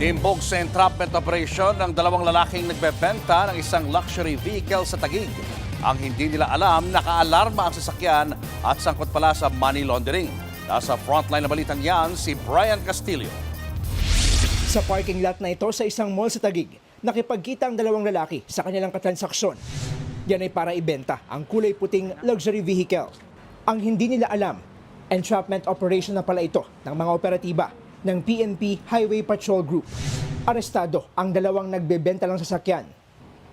Timbog sa entrapment operation ng dalawang lalaking nagbebenta ng isang luxury vehicle sa Taguig. Ang hindi nila alam, nakaalarma ang sasakyan at sangkot pala sa money laundering. Nasa frontline na balitang yan, si Brian Castillo. Sa parking lot na ito sa isang mall sa Taguig, nakipagkita ang dalawang lalaki sa kanilang katransaksyon. Yan ay para ibenta ang kulay puting luxury vehicle. Ang hindi nila alam, entrapment operation na pala ito ng mga operatiba ng PNP Highway Patrol Group. Arestado ang dalawang nagbebenta ng sasakyan.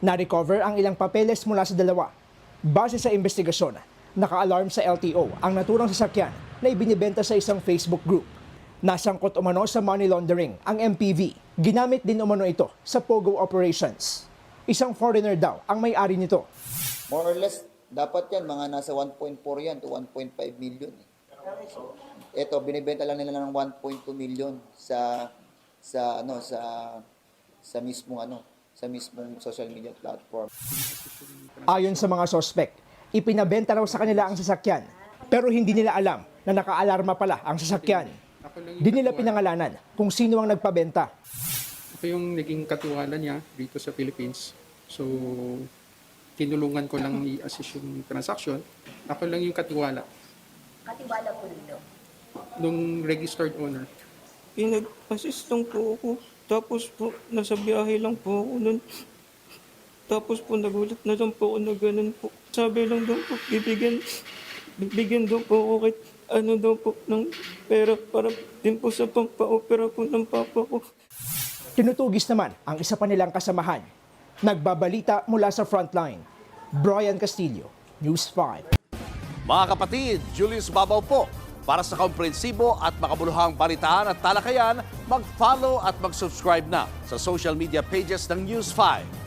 Na-recover ang ilang papeles mula sa dalawa. Base sa investigasyon, naka-alarm sa LTO ang naturang sasakyan na ibinibenta sa isang Facebook group. Nasangkot umano sa money laundering ang MPV. Ginamit din umano ito sa POGO operations. Isang foreigner daw ang may-ari nito. More or less, dapat yan, mga nasa 1.4 yan to 1.5 million. Ito, binibenta lang nila ng 1.2 million sa mismong social media platform. Ayon sa mga sospek, ipinabenta raw sa kanila ang sasakyan. Pero hindi nila alam na naka-alarma pala ang sasakyan. Di nila pinangalanan kung sino ang nagpabenta. Ito yung naging katiwala niya dito sa Philippines. So, tinulungan ko lang i-assist yung transaction. Ako lang yung katiwala. Katiwala po dito. Nung registered owner. Pinag-assist lang po ako. Tapos po, nasa biyahe lang po ako nun. Tapos po, nagulat na lang po ako na ganun po. Sabi lang daw po, bibigyan daw po ako kahit ano daw po ng pera para din po sa pampa-opera po ng papa ko. Tinutugis naman ang isa pa nilang kasamahan. Nagbabalita mula sa frontline. Brian Castillo, News 5. Mga kapatid, Julius Babaw po. Para sa komprehensibo at makabuluhang balitaan at talakayan, mag-follow at mag-subscribe na sa social media pages ng News 5.